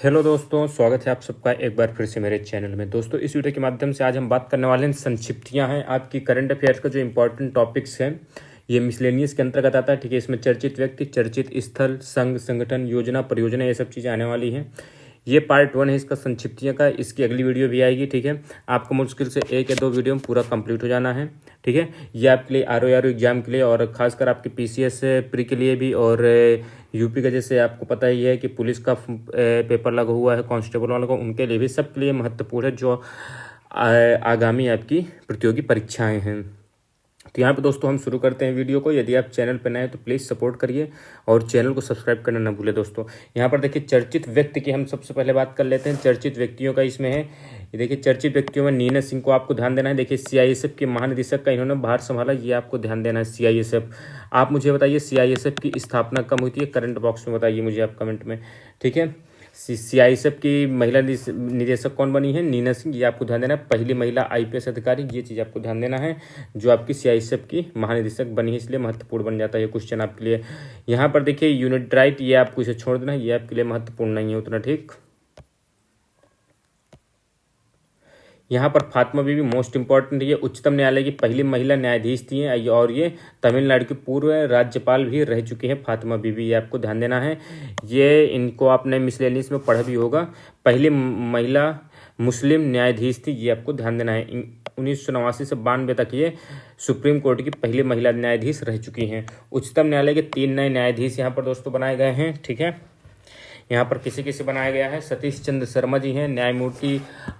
Hello दोस्तों, स्वागत है आप सबका एक बार फिर से मेरे चैनल में। दोस्तों, इस वीडियो के माध्यम से आज हम बात करने वाले हैं संक्षिप्तियां हैं आपकी करंट अफेयर्स का जो इंपॉर्टेंट टॉपिक्स हैं। ये मिसलेनियस के अंतर्गत आता है, ठीक है। इसमें चर्चित व्यक्ति, चर्चित स्थल, संघ, संगठन, योजना, परियोजना, ये सब चीज़ें आने वाली हैं। ये पार्ट 1 है इसका संक्षिप्तियाँ का। इसकी अगली वीडियो भी आएगी, ठीक है। आपको मुश्किल से 1 या 2 वीडियो में पूरा कंप्लीट हो जाना है, ठीक है। ये आपके लिए आर एग्जाम के लिए और खासकर आपके PCS प्री के लिए भी, और यूपी का जैसे आपको पता ही है कि पुलिस का पेपर लगा हुआ है, कांस्टेबल वालों का, उनके लिए भी, सबके लिए महत्वपूर्ण है जो आगामी आपकी प्रतियोगी परीक्षाएं हैं। तो यहाँ पे दोस्तों हम शुरू करते हैं वीडियो को। यदि आप चैनल पर नए हैं तो प्लीज़ सपोर्ट करिए और चैनल को सब्सक्राइब करना ना भूलें। दोस्तों, यहाँ पर देखिए चर्चित व्यक्ति की हम सबसे पहले बात कर लेते हैं। चर्चित व्यक्तियों का इसमें है, ये देखिए चर्चित व्यक्तियों में नीना सिंह को आपको ध्यान देना है। देखिए CISF के महानिदेशक का इन्होंने भार संभाला, ये आपको ध्यान देना है। CISF, आप मुझे बताइए CISF की स्थापना कब हुई थी? ये करंट बॉक्स में बताइए मुझे आप कमेंट में, ठीक है। CISF की महिला निदेशक कौन बनी है? नीना सिंह, ये आपको ध्यान देना है। पहली महिला IPS अधिकारी, ये चीज़ आपको ध्यान देना है, जो आपकी CISF की महानिदेशक बनी है, इसलिए महत्वपूर्ण बन जाता है ये क्वेश्चन आपके लिए। यहाँ पर देखिए यूनिट राइट, ये आपको इसे छोड़ देना है, ये आपके लिए महत्वपूर्ण नहीं है उतना, ठीक। यहाँ पर फातिमा बीबी मोस्ट इंपॉर्टेंट, ये उच्चतम न्यायालय की पहली महिला न्यायाधीश थी और ये तमिलनाडु की पूर्व राज्यपाल भी रह चुकी है फातिमा बीबी, ये आपको ध्यान देना है। ये इनको आपने मिसलेनियस में पढ़ा भी होगा। पहली महिला मुस्लिम न्यायाधीश थी, ये आपको ध्यान देना है। 1989 से 92 तक ये सुप्रीम कोर्ट की पहली महिला न्यायाधीश रह चुकी हैं। उच्चतम न्यायालय के 3 नए न्यायाधीश यहाँ पर दोस्तों बनाए गए हैं, ठीक है। यहाँ पर किसे किसे बनाया गया है? सतीश चंद्र शर्मा जी हैं, न्यायमूर्ति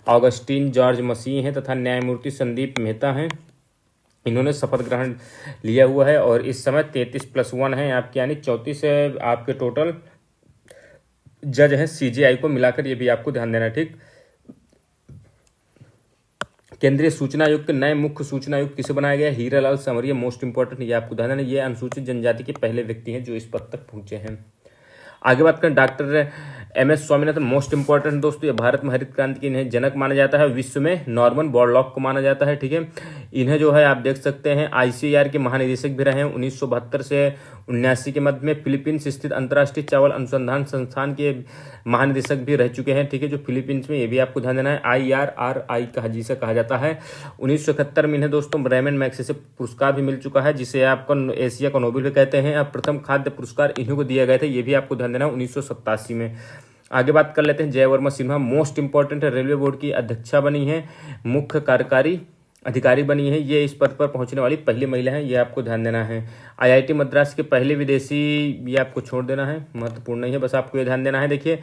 ऑगस्टीन जॉर्ज मसीह हैं, तथा न्यायमूर्ति संदीप मेहता हैं। इन्होंने शपथ ग्रहण लिया हुआ है और इस समय 33+1 है आपके, यानी 34 आपके टोटल जज हैं CJI को मिलाकर, ये भी आपको ध्यान देना है, ठीक। केंद्रीय सूचना आयोग के नए मुख्य सूचना आयुक्त किसे बनाया गया? हीरालाल समरिया, मोस्ट इंपॉर्टेंट, ये आपको ध्यान देना। ये अनुसूचित जनजाति के पहले व्यक्ति हैं जो इस पद तक पहुंचे हैं। आगे बात करें doctor MS Swaminathan, most important दोस्तों, ये भारत में हरित क्रांति के इन्हें जनक माना जाता है। विश्व में नॉर्मन बोरलॉग को माना जाता है, ठीक है। इन्हें जो है आप देख सकते हैं ICAR के महानिदेशक भी रहे हैं 1972 से 1979 के मध्य में। फिलीपींस स्थित अंतर्राष्ट्रीय चावल अनुसंधान संस्थान के महानिदेशक भी रह चुके हैं, ठीक है, जो फिलीपींस में, ये भी आपको ध्यान देना है। IRRI कहा जिसे कहा जाता है। 1971 में इन्हें दोस्तों रेमन मैग्सेसे पुरस्कार भी मिल चुका है, जिसे आपको एशिया का नोबेल भी कहते हैं। अब प्रथम खाद्य पुरस्कार इन्हीं को दिए गए थे, ये भी आपको ध्यान देना है 1987 में। आगे बात कर लेते हैं जय वर्मा सिन्हा, मोस्ट इंपॉर्टेंट है, रेलवे बोर्ड की अध्यक्षा बनी है, मुख्य कार्यकारी अधिकारी बनी है। ये इस पद पर पहुंचने वाली पहली महिला है, ये आपको ध्यान देना है। IIT मद्रास के पहले विदेशी, ये आपको छोड़ देना है, महत्वपूर्ण नहीं है, बस आपको ये ध्यान देना है। देखिए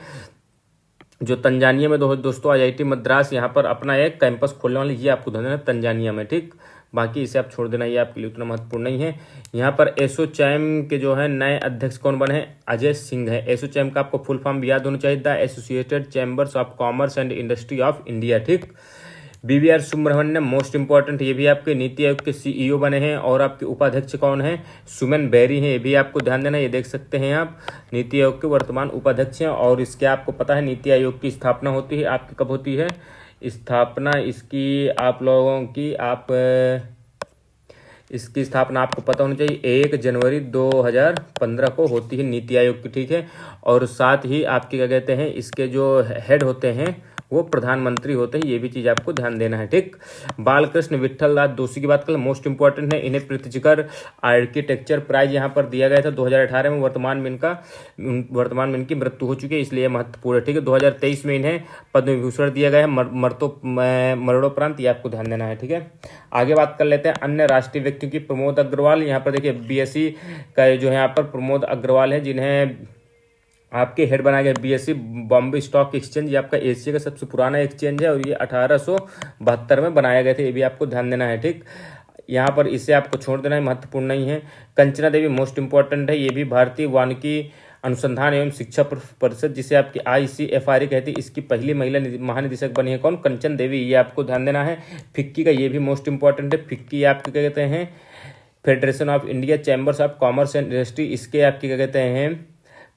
जो तंजानिया में दोस्तों IIT मद्रास यहाँ पर अपना एक कैंपस खोलने वाली, ये आपको ध्यान देना है, तंजानिया में, ठीक। बाकी इसे आप छोड़ देना, ये आपके लिए उतना महत्वपूर्ण नहीं है। यहाँ पर एसोचैम के जो है नए अध्यक्ष कौन बने हैं? अजय सिंह है। एसोचैम का आपको फुल फॉर्म भी याद होना चाहिए, the associated chambers of commerce and industry of India, ठीक। BVR सुब्रमण्यम, मोस्ट इंपॉर्टेंट, ये भी आपके नीति आयोग के CEO बने हैं। और आपके उपाध्यक्ष कौन है? सुमन बेरी हैं, ये भी आपको ध्यान देना। ये देख सकते हैं आप, नीति आयोग के वर्तमान उपाध्यक्ष हैं। और इसके आपको पता है नीति आयोग की स्थापना होती है आपकी कब होती है? स्थापना इसकी आप लोगों की, इसकी स्थापना आपको पता होनी चाहिए, 1 जनवरी 2015 को होती है नीति आयोग की, ठीक है। और साथ ही आपके क्या कहते हैं, इसके जो हेड होते हैं वो प्रधानमंत्री होते हैं, ये भी चीज़ आपको ध्यान देना है, ठीक। बालकृष्ण विट्ठल दास दोषी की बात करें, मोस्ट इंपॉर्टेंट है, इन्हें पृथ्वीकर आर्किटेक्चर प्राइज यहाँ पर दिया गया था 2018 में। वर्तमान में इनकी मृत्यु हो चुकी है, इसलिए महत्वपूर्ण है, ठीक है। 2023 में इन्हें पद्म विभूषण दिया गया है मरणोपरांत, ये आपको ध्यान देना है, ठीक है। आगे बात कर लेते हैं अन्य राष्ट्रीय व्यक्तियों की। प्रमोद अग्रवाल, यहाँ पर देखिए BSE का जो है यहाँ पर प्रमोद अग्रवाल है, जिन्हें आपके हेड बनाया गया। BSE बॉम्बे स्टॉक एक्सचेंज, ये आपका एशिया का सबसे पुराना एक्सचेंज है और ये 1872 में बनाया गया था, ये भी आपको ध्यान देना है, ठीक। यहाँ पर इसे आपको छोड़ देना है, महत्वपूर्ण नहीं है। कंचना देवी मोस्ट इंपॉर्टेंट है, ये भी भारतीय वानिकी अनुसंधान एवं शिक्षा परिषद, जिसे आपकी ICFRA कहती है, इसकी पहली महिला महानिदेशक बनी है कौन? कंचन देवी, ये आपको ध्यान देना है। फिक्की का ये भी मोस्ट इंपॉर्टेंट है। फिक्की आपके क्या कहते हैं? Federation of India chambers of commerce and industry, इसके आपके क्या कहते हैं?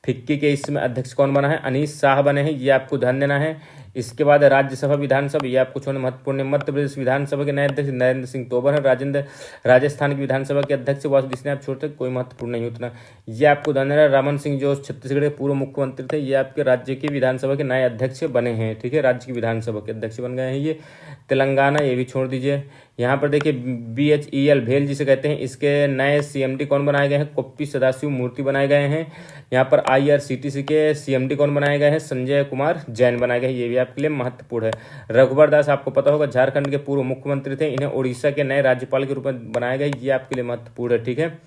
फिक्की के इसमें अध्यक्ष कौन बना है? अनीस शाह बने हैं, ये आपको ध्यान देना है। इसके बाद राज्यसभा विधानसभा, ये आपको छोड़ना महत्वपूर्ण है। मध्य प्रदेश विधानसभा के नए अध्यक्ष नरेंद्र सिंह तोमर है। राजस्थान की विधानसभा के अध्यक्ष वॉस जिसने आप छोड़ते कोई महत्वपूर्ण नहीं उतना। ये आपको ध्यान देना, रमन सिंह जो छत्तीसगढ़ के पूर्व मुख्यमंत्री थे, ये आपके राज्य की विधानसभा के नए अध्यक्ष बने हैं। ठीक है, राज्य की विधानसभा के अध्यक्ष बन गए हैं ये। तेलंगाना, ये भी छोड़ दीजिए। यहाँ पर देखिए BHEL भेल जिसे कहते हैं, इसके नए CMD कौन बनाए गए हैं? कोप्पी सदाशिव मूर्ति बनाए गए हैं। यहाँ पर IRCTC के CMD कौन बनाए गए हैं? संजय कुमार जैन बनाए गए हैं। ये भी आपके लिए महत्वपूर्ण है। रघुबर दास आपको पता होगा झारखंड के पूर्व मुख्यमंत्री थे, इन्हें उड़ीसा के नए राज्यपाल के रूप में बनाया गया, ये आपके लिए महत्वपूर्ण है। ठीक है,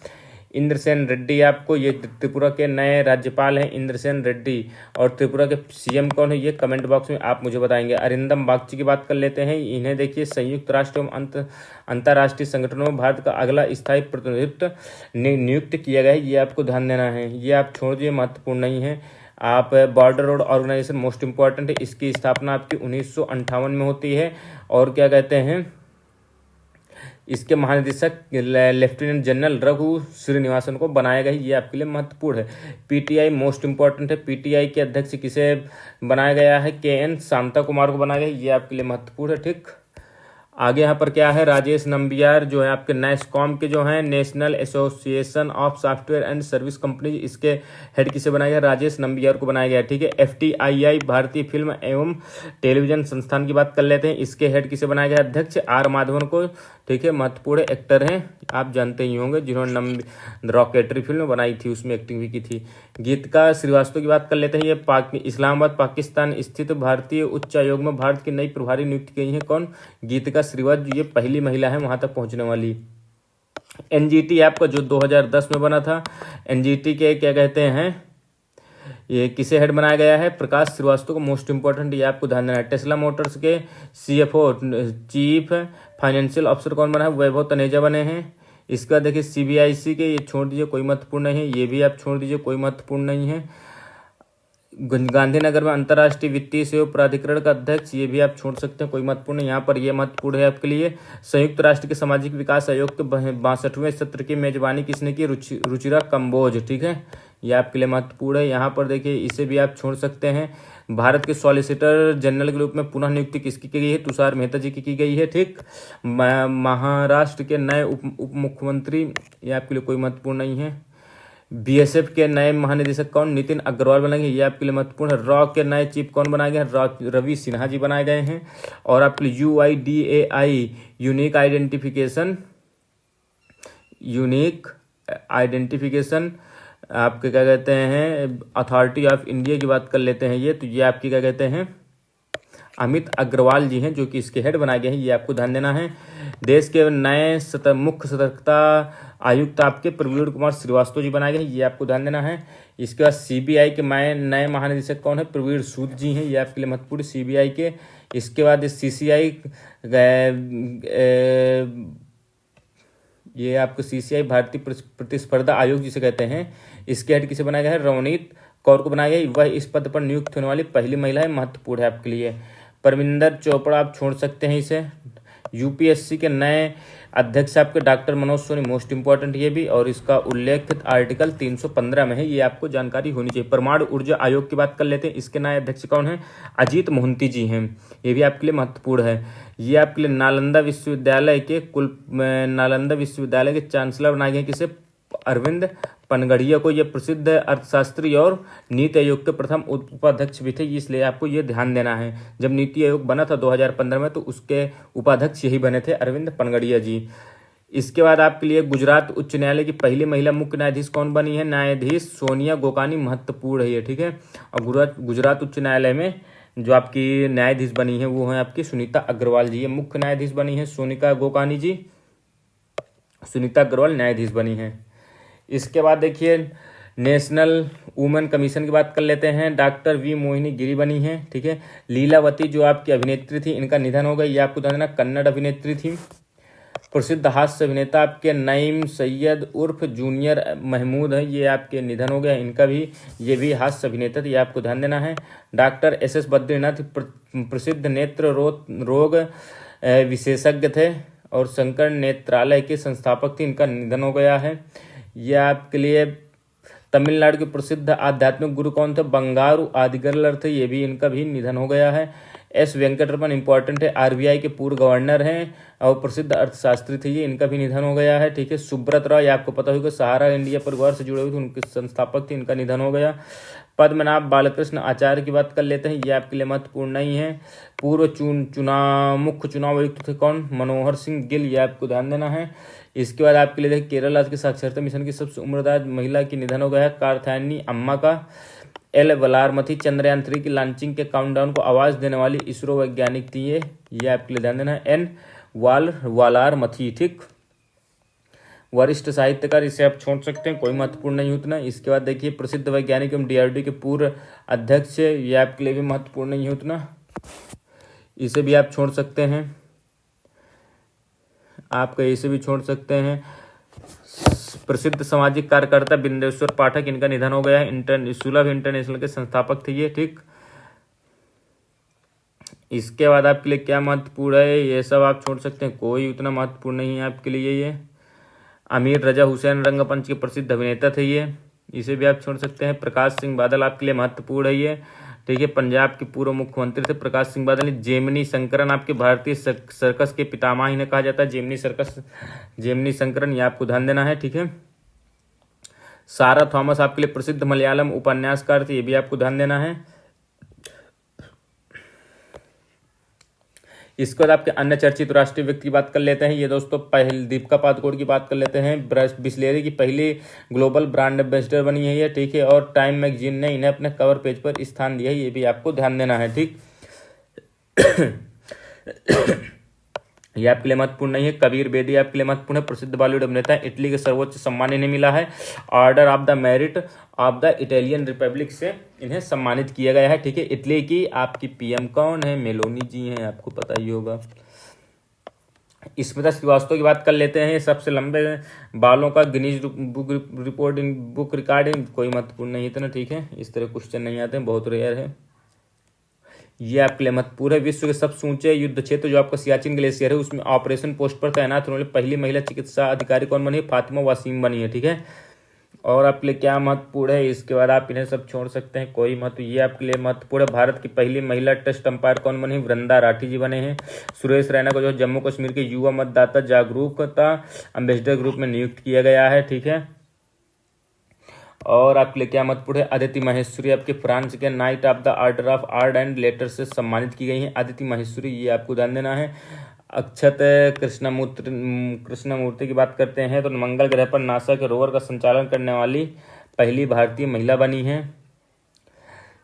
इंद्रसेन रेड्डी आपको, ये त्रिपुरा के नए राज्यपाल हैं इंद्रसेन रेड्डी। और त्रिपुरा के CM कौन है, ये कमेंट बॉक्स में आप मुझे बताएंगे। अरिंदम बागची की बात कर लेते हैं। इन्हें देखिए संयुक्त राष्ट्र एवं अंतर्राष्ट्रीय संगठनों में भारत का अगला स्थायी प्रतिनिधित्व नियुक्त किया गया है, ये आपको ध्यान देना है। ये आप छोड़ दीजिए, महत्वपूर्ण नहीं है। आप border road organisation most important है, इसकी स्थापना आपकी 1958 में होती है। और क्या कहते हैं, इसके महानिदेशक लेफ्टिनेंट जनरल रघु श्रीनिवासन को बनाया गया है, ये आपके लिए महत्वपूर्ण है। PTI मोस्ट इंपॉर्टेंट है। PTI के अध्यक्ष किसे बनाया गया है? KN शांता कुमार को बनाया गया है, ये आपके लिए महत्वपूर्ण है। ठीक, आगे यहाँ पर क्या है, राजेश नंबियार जो है आपके NASSCOM के जो हैं, national association of software and service company, इसके हेड किसे बनाया गया? राजेश नंबियार को बनाया गया। ठीक है, FTII भारतीय फिल्म एवं टेलीविजन संस्थान की बात कर लेते हैं, इसके हेड किसे बनाया गया? अध्यक्ष R माधवन को। ठीक है, महत्वपूर्ण एक्टर हैं, आप जानते ही होंगे, जिन्होंने रॉकेटरी फिल्म बनाई थी, उसमें एक्टिंग भी की थी। गीतिका श्रीवास्तव की बात कर लेते हैं। ये इस्लामाबाद पाकिस्तान स्थित भारतीय उच्चायोग में भारत की नई प्रभारी नियुक्त की गई है। कौन? गीतिका श्रीवास्तव, ये पहली महिला है वहां तक पहुंचने वाली। NGT आपका जो 2010 में बना था, NGT के क्या कहते हैं, ये किसे हेड बनाया गया है? प्रकाश श्रीवास्तव को मोस्ट इंपॉर्टेंट, ये आपको ध्यान देना है। टेस्ला मोटर्स के CFO चीफ फाइनेंशियल ऑफिसर कौन बना है? वैभव तनेजा बने हैं। इसके बाद देखिए CBIC के, ये छोड़ दीजिए, कोई महत्वपूर्ण नहीं है। ये भी आप छोड़ दीजिए, कोई महत्वपूर्ण नहीं है। गांधीनगर में अंतर्राष्ट्रीय वित्तीय सेवा प्राधिकरण का अध्यक्ष, ये भी आप छोड़ सकते हैं, कोई महत्वपूर्ण। यहाँ पर ये महत्वपूर्ण है आपके लिए। संयुक्त राष्ट्र के सामाजिक विकास आयोग के 62वें सत्र की मेजबानी किसने की? रुचिरा कंबोज। ठीक है, ये आपके लिए महत्वपूर्ण है। यहाँ पर देखिए इसे भी आप छोड़ सकते हैं। भारत के सॉलिसिटर जनरल के रूप में पुनः नियुक्ति किसकी की गई है? तुषार मेहता जी की गई है। ठीक, महाराष्ट्र के नए उप मुख्यमंत्री, ये आपके लिए कोई महत्वपूर्ण नहीं है। BSF के नए महानिदेशक कौन? नितिन अग्रवाल बनाए गए, ये आपके लिए महत्वपूर्ण है। रॉ के नए चीफ कौन बनाए गए हैं? रवि सिन्हा जी बनाए गए हैं। और आपके लिए UIDAI यूनिक आइडेंटिफिकेशन आपके क्या कहते हैं, अथॉरिटी ऑफ इंडिया की बात कर लेते हैं। ये तो ये आपकी क्या कहते हैं, अमित अग्रवाल जी हैं, जो कि इसके हेड बनाए गए हैं, ये आपको ध्यान देना है। देश के नए मुख्य सतर्कता आयुक्त आपके प्रवीण कुमार श्रीवास्तव जी बनाए गए हैं, ये आपको ध्यान देना है। इसके बाद CBI के नए महानिदेशक कौन है? प्रवीण सूद जी हैं, ये आपके लिए महत्वपूर्ण CBI के। इसके बाद CCI, ये आपको CCI भारतीय प्रतिस्पर्धा आयोग जिसे कहते हैं, इसके हेड किसे बनाया गया है? रवनीत कौर को बनाया गया, वह इस पद पर नियुक्त होने वाली पहली महिला है, महत्वपूर्ण है आपके लिए। परमिंदर चोपड़ा आप छोड़ सकते हैं इसे। UPSC के नए अध्यक्ष आपके doctor Manoj Soni, most important ये भी, और इसका उल्लेखित आर्टिकल 315 में है, ये आपको जानकारी होनी चाहिए। परमाणु ऊर्जा आयोग की बात कर लेते हैं, इसके नए अध्यक्ष कौन है? अजीत मोहंती जी हैं, ये भी आपके लिए महत्वपूर्ण है। ये आपके लिए नालंदा विश्वविद्यालय के चांसलर बनाए गए किसे? अरविंद पनगड़िया को। ये प्रसिद्ध अर्थशास्त्री और नीति आयोग के प्रथम उपाध्यक्ष भी थे, इसलिए आपको ये ध्यान देना है। जब नीति आयोग बना था 2015 में, तो उसके उपाध्यक्ष यही बने थे, अरविंद पनगड़िया जी। इसके बाद आपके लिए गुजरात उच्च न्यायालय की पहली महिला मुख्य न्यायाधीश कौन बनी है? न्यायाधीश सोनिया गोकानी, महत्वपूर्ण है ये। ठीक है, और गुजरात उच्च न्यायालय में जो आपकी न्यायाधीश बनी है वो है आपकी सुनीता अग्रवाल जी, ये मुख्य न्यायाधीश बनी है सोनिका गोकानी जी, सुनीता अग्रवाल न्यायाधीश बनी है। इसके बाद देखिए नेशनल वुमेन कमीशन की बात कर लेते हैं, डॉक्टर V मोहिनी गिरी बनी है। ठीक है, लीलावती जो आपकी अभिनेत्री थी, इनका निधन हो गया, ये आपको जानना, कन्नड़ अभिनेत्री थी। प्रसिद्ध हास्य अभिनेता आपके नईम सैयद उर्फ जूनियर महमूद है, ये आपके निधन हो गया इनका भी, ये भी हास्य अभिनेता थे, ये आपको ध्यान देना है। डॉक्टर SS बद्रीनाथ प्रसिद्ध नेत्र रोग विशेषज्ञ थे और शंकर नेत्रालय के संस्थापक थे, इनका निधन हो गया है। यह आपके लिए तमिलनाडु के प्रसिद्ध आध्यात्मिक गुरु कौन थे? बंगारू आदिगर्लर थे, ये भी इनका भी निधन हो गया है। एस वेंकटरमन इंपॉर्टेंट है, आरबीआई के पूर्व गवर्नर हैं और प्रसिद्ध अर्थशास्त्री थे ये, इनका भी निधन हो गया है। ठीक है। सुब्रत राव, ये आपको पता होगा, सहारा इंडिया परिवार से जुड़े हुए थे, उनके संस्थापक थे, इनका निधन हो गया। पद्मनाभ बालकृष्ण आचार्य की बात कर लेते हैं, ये आपके लिए महत्वपूर्ण नहीं है। पूर्व मुख्य चुनाव आयुक्त थे कौन? मनोहर सिंह गिल, ये आपको ध्यान देना है। इसके बाद आपके लिए देखिए, केरल राज्य के साक्षरता मिशन की सबसे उम्रदराज महिला की निधन हो गया है, कार्थायनी अम्मा का। एल वलारमथी, चंद्रयान 3 की लॉन्चिंग के काउंटडाउन को आवाज देने वाली इसरो वैज्ञानिक थी ये आपके लिए ध्यान देना है। एन वालारमथी। ठीक। वरिष्ठ साहित्यकार, इसे आप छोड़ सकते हैं, कोई महत्वपूर्ण नहीं उतना। इसके बाद देखिए, प्रसिद्ध वैज्ञानिक एवं डीआरडीओ के पूर्व अध्यक्ष, ये आपके लिए भी महत्वपूर्ण नहीं उतना, इसे भी आप छोड़ सकते हैं, आप इसे भी छोड़ सकते हैं। प्रसिद्ध सामाजिक कार्यकर्ता बिंदेश्वर पाठक, इनका निधन हो गया है, सुलभ इंटरनेशनल के संस्थापक थे ये। ठीक। इसके बाद आपके लिए क्या महत्वपूर्ण है, ये सब आप छोड़ सकते हैं, कोई उतना महत्वपूर्ण नहीं है आपके लिए ये। अमीर रजा हुसैन रंगमंच के प्रसिद्ध अभिनेता थे ये, इसे भी आप छोड़ सकते हैं। प्रकाश सिंह बादल आपके लिए महत्वपूर्ण है ये। ठीक है। पंजाब के पूर्व मुख्यमंत्री थे प्रकाश सिंह बादल। जेमिनी शंकरन, आपके भारतीय सर्कस के पितामह इन्हें कहा जाता है, जेमिनी शंकरन, ये आपको ध्यान देना है। ठीक है। सारा थॉमस आपके लिए प्रसिद्ध मलयालम उपन्यासकार थे, ये भी आपको ध्यान देना है। इसके बाद आपके अन्य चर्चित राष्ट्रीय व्यक्ति की बात कर लेते हैं। ये दोस्तों पहले दीपिका पादुकोण की बात कर लेते हैं। बिस्लेरी की पहली ग्लोबल ब्रांड एम्बेसडर बनी है ये। ठीक है। और टाइम मैगजीन ने इन्हें अपने कवर पेज पर स्थान दिया है, ये भी आपको ध्यान देना है। ठीक। ये आपके लिए महत्वपूर्ण नहीं है। कबीर बेदी आपके लिए महत्वपूर्ण है, प्रसिद्ध बॉलीवुड अभिनेता है, इटली के सर्वोच्च सम्मान इन्हें मिला है, order of the merit of the Italian Republic से इन्हें सम्मानित किया गया है। ठीक है। इटली की आपकी पीएम कौन है? मेलोनी जी हैं, आपको पता ही होगा। स्मिता श्रीवास्तव की बात कर लेते हैं, सबसे लंबे बालों का गिनीज बुक रिकॉर्ड, कोई महत्वपूर्ण नहीं इतना। ठीक है। इस तरह क्वेश्चन नहीं आते हैं, बहुत रेयर है। ये आपके लिए महत्वपूर्ण है। विश्व के सबसे ऊंचे युद्ध क्षेत्र जो आपका सियाचिन ग्लेशियर है, उसमें ऑपरेशन पोस्ट पर तैनात होने वाली पहली महिला चिकित्सा अधिकारी कौन बनी है? फातिमा वासीम बनी है। ठीक है। और आपके लिए क्या महत्वपूर्ण है, इसके बाद आप इन्हें सब छोड़ सकते हैं, कोई महत्व। ये आपके लिए महत्वपूर्ण है। भारत की पहली महिला टेस्ट अंपायर कौन बनी? वृंदा राठी जी बने हैं। सुरेश रैना को जो जम्मू कश्मीर के युवा मतदाता जागरूकता एम्बेसडर ग्रुप में नियुक्त किया गया है। ठीक है। और आपके लिए क्या महत्वपूर्ण है? अदिति माहेश्वरी आपके फ्रांस के night of the order of art and later से सम्मानित की गई हैं, अदिति माहेश्वरी, ये आपको ध्यान देना है। अक्षत कृष्णमूर्ति की बात करते हैं तो मंगल ग्रह पर नासा के रोवर का संचालन करने वाली पहली भारतीय महिला बनी है।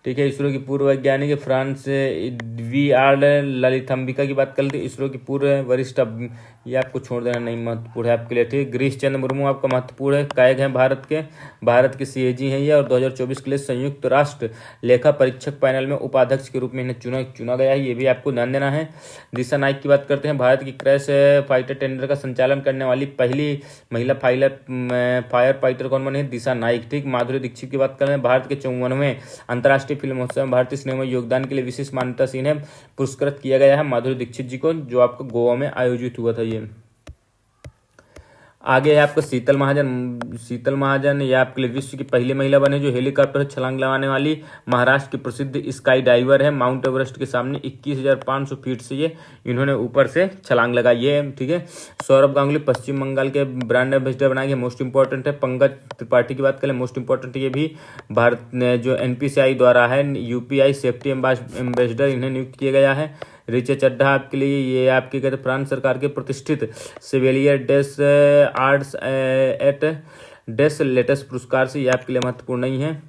ठीक है। इसरो की पूर्व वैज्ञानिक फ्रांस वी आर ललितंबिका की बात कर लेते हैं, इसरो की पूर्व वरिष्ठ, ये आपको छोड़ देना नहीं महत्वपूर्ण है आपके लिए। ठीक है। गिरीश चंद्र मुर्मू आपका महत्वपूर्ण है, कैग हैं भारत के सीएजी हैं ये, और 2024 के लिए संयुक्त राष्ट्र लेखा परीक्षक पैनल में उपाध्यक्ष के रूप में इन्हें चुना गया है, ये भी आपको ध्यान देना है। दिशा नाइक की बात करते हैं, भारत की क्रैश फाइटर टेंडर का संचालन करने वाली पहली महिला फायर फाइटर कौन बनी है? दिशा नाइक। ठीक। माधुरी दीक्षित की बात करें, भारत के 54वें अंतर्राष्ट्रीय फिल्म महोत्सव में भारतीय सिनेमा में योगदान के लिए विशेष मान्यता से इन्हें पुरस्कृत किया गया है, माधुरी दीक्षित जी को, जो आपको गोवा में आयोजित हुआ था ये। आगे है आपका शीतल महाजन, ये आपके लिए विश्व की पहली महिला बने जो हेलीकॉप्टर से छलांग लगाने वाली महाराष्ट्र की प्रसिद्ध स्काई डाइवर है। माउंट एवरेस्ट के सामने 21,500 फीट से ये इन्होंने ऊपर से छलांग लगाई है। ठीक है। सौरभ गांगुली पश्चिम बंगाल के ब्रांड एम्बेसडर बनाए गए, मोस्ट इंपॉर्टेंट है। पंकज त्रिपाठी की बात करें, मोस्ट इंपॉर्टेंट, ये भी भारत ने जो NPCI द्वारा है, यूपीआई सेफ्टी एम्बेसडर, इन्हें नियुक्त किया गया है। रिचे चड्ढा आपके लिए, ये आपके कहते फ्रांस सरकार के प्रतिष्ठित Chevalier des Arts et des Lettres पुरस्कार से, ये आपके लिए महत्वपूर्ण नहीं है।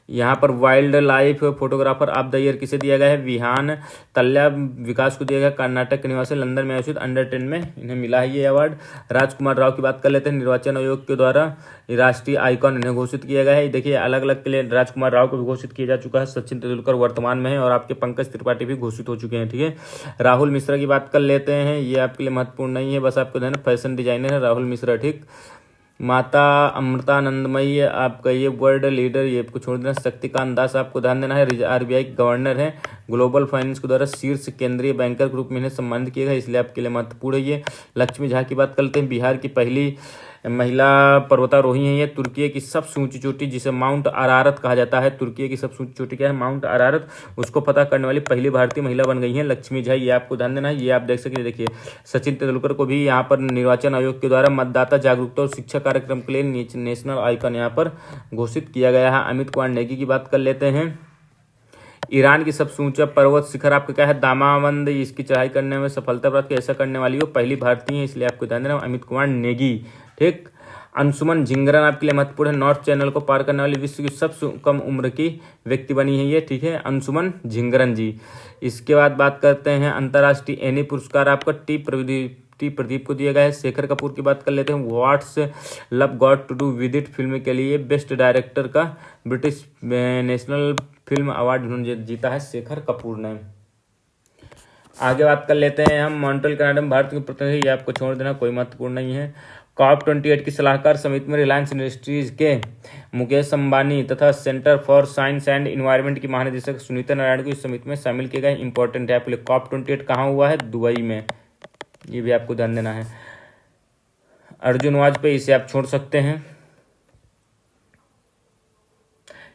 यहाँ पर wild life photographer of the year किसे दिया गया है? विहान तल्या विकास को दिया गया, कर्नाटक के निवासी, लंदन में आयोजित अंडर-10 में इन्हें मिला है ये अवार्ड। राजकुमार राव की बात कर लेते हैं, निर्वाचन आयोग के द्वारा राष्ट्रीय आइकॉन इन्हें घोषित किया गया है। देखिए अलग अलग के लिए राजकुमार राव को भी घोषित किया जा चुका है, सचिन तेंदुलकर वर्तमान में है, और आपके पंकज त्रिपाठी भी घोषित हो चुके हैं। ठीक है। राहुल मिश्रा की बात कर लेते हैं, ये आपके लिए महत्वपूर्ण नहीं है, बस आपको ध्यान, फैशन डिजाइनर है राहुल मिश्रा। ठीक। माता अमृतानंदमयी आपका ये वर्ल्ड लीडर, ये आपको छोड़ देना। शक्तिकांत दास आपको ध्यान देना है, RBI के गवर्नर है, ग्लोबल फाइनेंस के द्वारा शीर्ष केंद्रीय बैंकर के रूप में इन्हें सम्मानित किया गया, इसलिए आपके लिए महत्वपूर्ण है ये। लक्ष्मी झा की बात करते हैं, बिहार की पहली महिला पर्वतारोही हैं। ये तुर्की की सबसे ऊंची चोटी जिसे माउंट अरारत कहा जाता है, तुर्की की सबसे ऊंची चोटी क्या है, माउंट अरारत, उसको फतह करने वाली पहली भारतीय महिला बन गई हैं लक्ष्मी झा। ये आपको ध्यान देना है। ये आप देख सकते, देखिए सचिन तेंदुलकर को भी यहाँ पर निर्वाचन आयोग के द्वारा मतदाता जागरूकता और शिक्षा कार्यक्रम के लिए नेशनल आइकन यहाँ पर घोषित किया गया है। अमित कुमार नेगी की बात कर लेते हैं। ईरान की सबसे ऊंचा पर्वत शिखर आपका क्या है, दामावंद, इसकी चढ़ाई करने में सफलता प्राप्त ऐसा करने वाली वो पहली भारतीय है, इसलिए आपको ध्यान देना अमित कुमार नेगी। ठीक। अंशुमन झिंगरन आपके लिए महत्वपूर्ण है, नॉर्थ चैनल को पार करने वाली विश्व की सबसे कम उम्र की व्यक्ति बनी है ये। ठीक है, अंशुमन झिंगरन जी। इसके बाद बात करते हैं अंतर्राष्ट्रीय एनी पुरस्कार आपका टी प्रदीप को दिया गया है। शेखर कपूर की बात कर लेते हैं। What's love got to do with it film के लिए बेस्ट डायरेक्टर का ब्रिटिश नेशनल फिल्म अवार्ड उन्होंने जीता है शेखर कपूर ने। आगे बात कर लेते हैं हम मॉन्ट्रियल कनाडा में भारत के प्रतिनिधि, ये आपको छोड़ देना, कोई महत्वपूर्ण नहीं है। COP28 की सलाहकार समिति में रिलायंस इंडस्ट्रीज के मुकेश अंबानी तथा centre for science and environment की महानिदेशक सुनीता नारायण को इस समिति में शामिल किए गए। इंपॉर्टेंट है आपके लिए। COP28 कहाँ हुआ है, दुबई में, ये भी आपको ध्यान देना है। अर्जुन वाजपेयी, इसे आप छोड़ सकते हैं।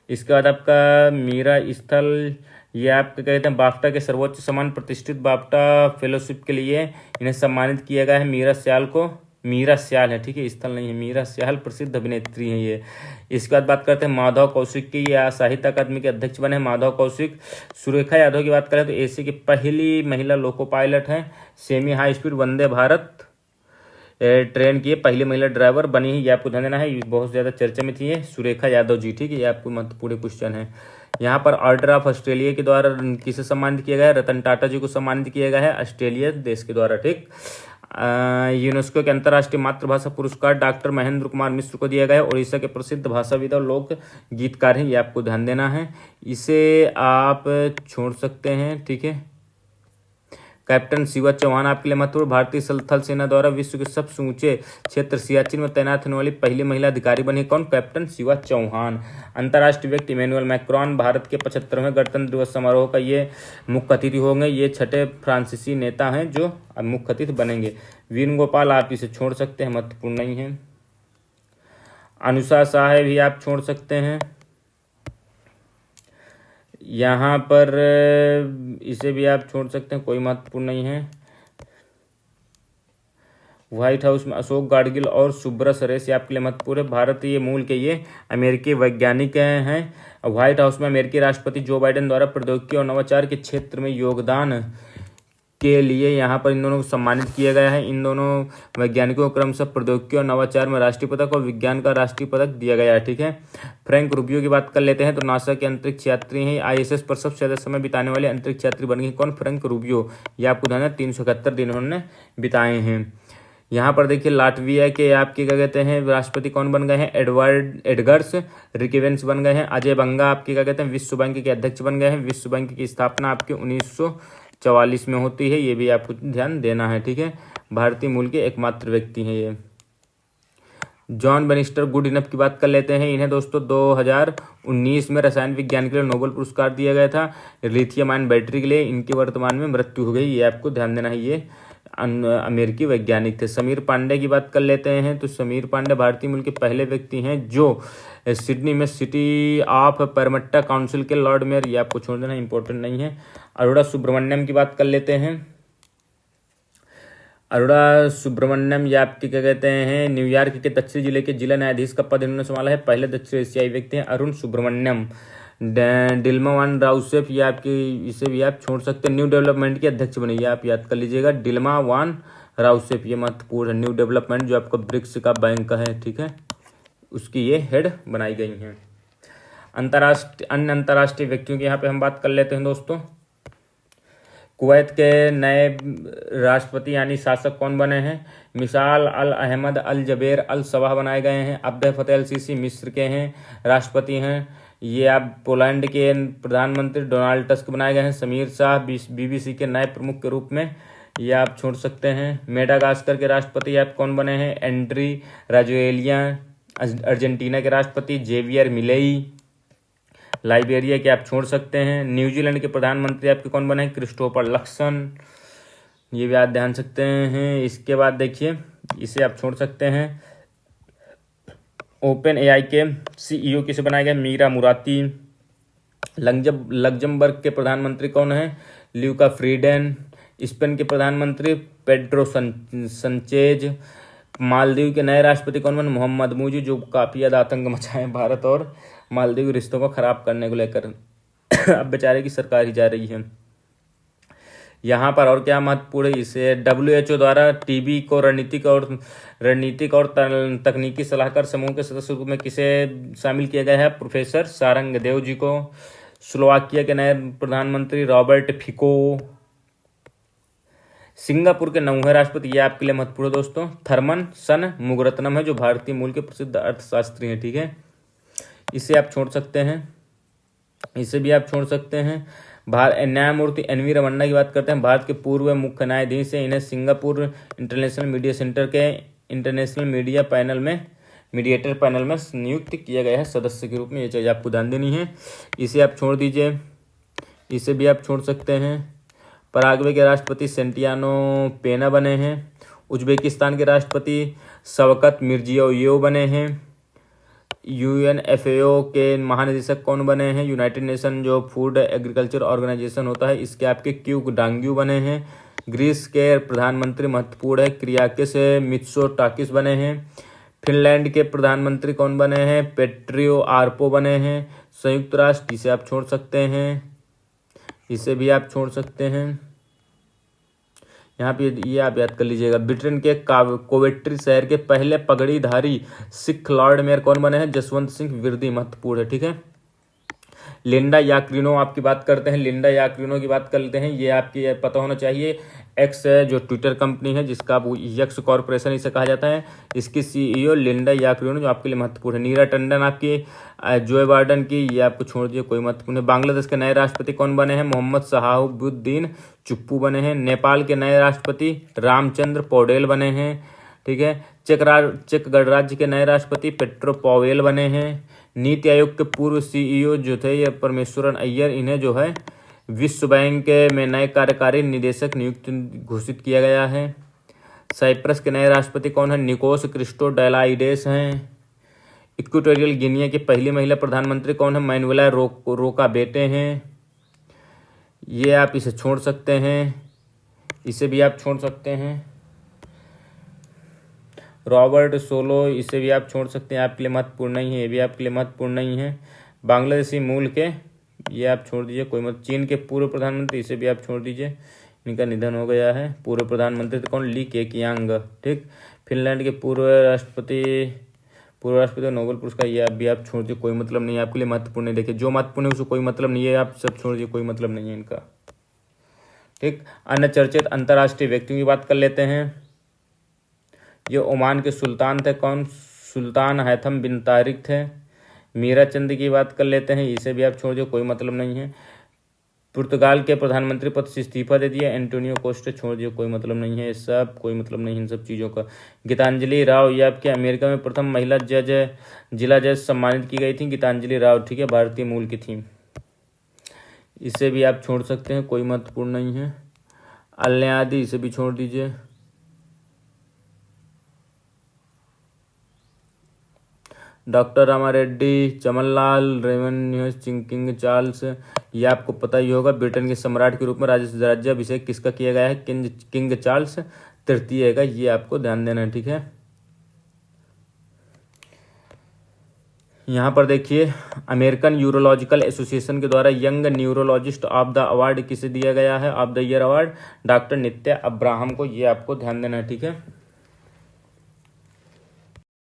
इसके बाद आपका मीरा स्थल, ये आपके कहते हैं बाफ्टा के सर्वोच्च सम्मान प्रतिष्ठित बाफ्टा फेलोशिप के लिए इन्हें सम्मानित किया गया है। मीरा स्याल को, मीरा स्याल है, ठीक है, स्थल नहीं है, मीरा स्याल प्रसिद्ध अभिनेत्री हैं ये। इसके बाद बात करते हैं माधव कौशिक की, या साहित्य अकादमी के अध्यक्ष बने हैं माधव कौशिक। सुरेखा यादव की बात करें तो एशिया की पहली महिला लोको पायलट हैं। Semi high speed Vande Bharat train की पहली महिला ड्राइवर बनी है, ये आपको ध्यान देना है, ये बहुत ज़्यादा चर्चा में थी ये सुरेखा यादव जी। ठीक है, ये आपको महत्वपूर्ण क्वेश्चन है। यहाँ पर ऑर्डर ऑफ ऑस्ट्रेलिया के द्वारा किसे सम्मानित किया गया है, रतन टाटा जी को सम्मानित किया गया है ऑस्ट्रेलिया देश के द्वारा। ठीक। यूनेस्को के अंतर्राष्ट्रीय मातृभाषा पुरस्कार डॉक्टर महेंद्र कुमार मिश्र को दिया गया है। उड़ीसा के प्रसिद्ध भाषाविद और लोक गीतकार हैं, ये आपको ध्यान देना है, इसे आप छोड़ सकते हैं। ठीक है। कैप्टन शिवा चौहान आपके लिए महत्वपूर्ण, भारतीय थल सेना द्वारा विश्व के सबसे ऊंचे क्षेत्र सियाचिन में तैनात होने वाली पहली महिला अधिकारी बनी। कौन, कैप्टन शिवा चौहान। अंतर्राष्ट्रीय व्यक्ति इमैनुअल मैक्रोन भारत के 75वें गणतंत्र दिवस समारोह का ये मुख्य अतिथि होंगे। ये छठे फ्रांसीसी नेता हैं जो अब मुख्य अतिथि बनेंगे। वेणुगोपाल, आप इसे छोड़ सकते हैं, महत्वपूर्ण नहीं है। अनुषा शाह भी आप छोड़ सकते हैं। यहाँ पर इसे भी आप छोड़ सकते हैं, कोई महत्वपूर्ण नहीं है। व्हाइट हाउस में अशोक गाडगिल और सुब्रा सरेश आपके लिए महत्वपूर्ण है। भारतीय मूल के ये अमेरिकी वैज्ञानिक हैं। व्हाइट हाउस में अमेरिकी राष्ट्रपति जो बाइडेन द्वारा प्रौद्योगिकी और नवाचार के क्षेत्र में योगदान के लिए यहाँ पर इन दोनों को सम्मानित किया गया है। इन दोनों वैज्ञानिकों को क्रमशः प्रौद्योगिकी और नवाचार में राष्ट्रीय पदक और विज्ञान का राष्ट्रीय पदक दिया गया है। ठीक है। फ्रैंक रूबियो की बात कर लेते हैं तो नासा के अंतरिक्ष यात्री हैं। ISS पर सबसे ज्यादा समय बिताने वाले अंतरिक्ष यात्री बन गए। कौन, फ्रैंक रूबियो। ये आपको ध्यान है, 371 दिन उन्होंने बिताए हैं। यहाँ पर देखिए लाटविया के आपके क्या कहते हैं राष्ट्रपति कौन बन गए हैं, एडगर्स रिकेवेंस बन गए हैं। अजय बंगा आपके क्या कहते हैं विश्व बैंक के अध्यक्ष बन गए हैं। विश्व बैंक की स्थापना आपके 1944 में होती है, ये भी आपको ध्यान देना है। ठीक है। भारतीय मूल के एकमात्र व्यक्ति हैं ये। जॉन बेनिस्टर गुड इनफ की बात कर लेते हैं। इन्हें दोस्तों 2019 में रसायन विज्ञान के लिए नोबेल पुरस्कार दिया गया था लिथियम आयन बैटरी के लिए। इनकी वर्तमान में मृत्यु हो गई, ये आपको ध्यान देना है। ये अमेरिकी वैज्ञानिक थे। समीर पांडे की बात कर लेते हैं तो समीर पांडे भारतीय मूल के पहले व्यक्ति हैं जो सिडनी में सिटी ऑफ परमट्टा काउंसिल के लॉर्ड मेयर, ये आपको छोड़ देना, इंपॉर्टेंट नहीं है। अरोड़ा सुब्रमण्यम की बात कर लेते हैं। अरोड़ा सुब्रमण्यम ये आपके क्या कहते हैं न्यूयॉर्क के दक्षिण जिले के जिला न्यायाधीश का पद इन्होंने संभाला है। पहले दक्षिण एशियाई व्यक्ति हैं अरुण सुब्रमण्यम। डिल्मा वान राउसेफ, ये आपकी इसे भी आप छोड़ सकते हैं। न्यू डेवलपमेंट के अध्यक्ष बने, ये आप याद कर लीजिएगा, डिल्मा वान राउसेफ, ये महत्वपूर्ण है। न्यू डेवलपमेंट जो आपका ब्रिक्स का बैंक है, ठीक है, उसकी ये हेड बनाई गई हैं। अन्य अंतर्राष्ट्रीय व्यक्तियों की यहाँ पे हम बात कर लेते हैं दोस्तों। कुवैत के नए राष्ट्रपति यानी शासक कौन बने हैं, मिसाल अल अहमद अल जबेर अल सबाह बनाए गए हैं। अब्देल फतेह अल सीसी मिस्र के हैं राष्ट्रपति हैं। ये आप पोलैंड के प्रधानमंत्री डोनाल्ड टस्क बनाए गए हैं। समीर शाह BBC के नए प्रमुख के रूप में, ये आप छोड़ सकते हैं। मेडागास्कर के राष्ट्रपति आप कौन बने हैं, एंड्री राजोएलिया। अर्जेंटीना के राष्ट्रपति जेवियर मिलेई। लाइबेरिया के आप छोड़ सकते हैं। न्यूजीलैंड के प्रधानमंत्री आपके कौन बने हैं, क्रिस्टोफर लक्सन, ये भी आप ध्यान सकते हैं। इसके बाद देखिए इसे आप छोड़ सकते हैं। ओपन एआई के सीईओ किसे बनाया गया? मीरा मुराती। लग्जमबर्ग के प्रधानमंत्री कौन है? Luca Frieden. स्पेन के प्रधानमंत्री पेड्रो संचेज। मालदीव के नए राष्ट्रपति कौन बने? मोहम्मद मुजी, जो काफ़ी ज़्यादा आतंक मचाए भारत और मालदीव के रिश्तों को खराब करने को लेकर। अब बेचारे की सरकार ही जा रही है यहाँ पर। और क्या महत्वपूर्ण है? इसे WHO द्वारा टीबी को रणनीतिक और तकनीकी सलाहकार समूह के सदस्य रूप में किसे शामिल किया गया है? प्रोफेसर सारंगदेव जी को। स्लोवाकिया के नए प्रधानमंत्री रॉबर्ट फिको। सिंगापुर के 9वें राष्ट्रपति, ये आपके लिए महत्वपूर्ण है दोस्तों, थर्मन सन मुगरत्नम है, जो भारतीय मूल के प्रसिद्ध अर्थशास्त्री हैं। ठीक है, इसे आप छोड़ सकते हैं, इसे भी आप छोड़ सकते हैं। न्यायमूर्ति NV रमन्ना की बात करते हैं, भारत के पूर्व मुख्य न्यायाधीश हैं। इन्हें सिंगापुर इंटरनेशनल मीडिया सेंटर के इंटरनेशनल मीडिया पैनल में मीडिएटर पैनल में नियुक्त किया गया है सदस्य के रूप में। ये चीज़ आपको ध्यान देनी है, इसे आप छोड़ दीजिए, इसे भी आप छोड़ सकते हैं। पराग्वे के राष्ट्रपति सेंटियानो पेना बने हैं। उज्बेकिस्तान के राष्ट्रपति शवकत मिर्जियोयेव बने हैं। UNFAO के महानिदेशक कौन बने हैं? यूनाइटेड नेशन जो फूड एग्रीकल्चर ऑर्गेनाइजेशन होता है, इसके आपके क्यू डांग्यू बने हैं। ग्रीस के प्रधानमंत्री महत्वपूर्ण है, क्रियाकिस मित्सोटाकिस बने हैं। फिनलैंड के प्रधानमंत्री कौन बने हैं? पेट्रियो आर्पो बने हैं। संयुक्त राष्ट्र, इसे आप छोड़ सकते हैं, इसे भी आप छोड़ सकते हैं। यहाँ पे ये आप याद कर लीजिएगा। ब्रिटेन के कोवेट्री शहर के पहले पगड़ीधारी सिख लॉर्ड मेयर कौन बने हैं? जसवंत सिंह विरदी, महत्वपूर्ण है। ठीक है, लिंडा याक्रिनो आपकी बात करते हैं, लिंडा याक्रिनो की बात करते हैं, ये आपकी पता होना चाहिए। एक्स है जो ट्विटर कंपनी है, जिसका यक्स कॉर्पोरेशन इसे कहा जाता है, इसकी CEO लिंडा याक्रिनो, जो आपके लिए महत्वपूर्ण है। नीरा टंडन आपकी जो बाइडेन की, ये आपको छोड़ दिए, कोई महत्वपूर्ण है। बांग्लादेश के नए राष्ट्रपति कौन बने हैं? मोहम्मद शहाबुद्दीन चुप्पू बने हैं। नेपाल के नए राष्ट्रपति रामचंद्र पौडेल बने हैं। ठीक है, चेक गणराज्य के नए राष्ट्रपति पेट्रो पॉवेल बने हैं। नीति आयोग के पूर्व CEO जो थे ये परमेश्वरन अय्यर, इन्हें जो है विश्व बैंक में नए कार्यकारी निदेशक नियुक्त घोषित किया गया है। साइप्रस के नए राष्ट्रपति कौन है? निकोस क्रिस्टोडेलाइडेस हैं। इक्वेटोरियल गिनिया की पहली महिला प्रधानमंत्री कौन है? मैनुएला रोका बेटे हैं। ये आप इसे छोड़ सकते हैं, इसे भी आप छोड़ सकते हैं। रॉबर्ट सोलो, इसे भी आप छोड़ सकते हैं, आपके लिए महत्वपूर्ण नहीं है, ये भी आपके लिए महत्वपूर्ण नहीं है। बांग्लादेशी मूल के, ये आप छोड़ दीजिए, कोई मत। चीन के पूर्व प्रधानमंत्री, इसे भी आप छोड़ दीजिए, इनका निधन हो गया है। पूर्व प्रधानमंत्री तो कौन? Li Keqiang. ठीक, फिनलैंड के पूर्व राष्ट्रपति नोबेल पुरस्कार, ये आप भी आप छोड़ दीजिए, कोई मतलब नहीं है, आपके लिए महत्वपूर्ण नहीं। देखिए, जो महत्वपूर्ण है उसको कोई मतलब नहीं है, आप सब छोड़ दीजिए, कोई मतलब नहीं है इनका। ठीक, अन्य चर्चित अंतर्राष्ट्रीय व्यक्तियों की बात कर लेते हैं। ये ओमान के सुल्तान थे, कौन? सुल्तान हैथम बिन तारिक थे। मीरा चंद की बात कर लेते हैं, इसे भी आप छोड़ दो, कोई मतलब नहीं है। पुर्तगाल के प्रधानमंत्री पद से इस्तीफा दे दिया एंटोनियो कोस्टा, छोड़ दिया, कोई मतलब नहीं है, सब कोई मतलब नहीं इन सब चीज़ों का। गीतांजलि राव, ये आपके अमेरिका में प्रथम महिला जिला जज सम्मानित की गई थी, गीतांजलि राव। ठीक है, भारतीय मूल की थी, इसे भी आप छोड़ सकते हैं, कोई महत्वपूर्ण नहीं है। अल्यादी, इसे भी छोड़ दीजिए। डॉक्टर रामारेड्डी, चमनलाल, रेवन किंग चार्ल्स, ये आपको पता ही होगा। ब्रिटेन के सम्राट के रूप में राज्याभिषेक किसका किया गया है? किंग चार्ल्स तृतीय का, ये आपको ध्यान देना है। ठीक है, यहाँ पर देखिए, अमेरिकन यूरोलॉजिकल एसोसिएशन के द्वारा young neurologist of the award किसे दिया गया है? Of the year award doctor Nitya Abraham को, ये आपको ध्यान देना है। ठीक है।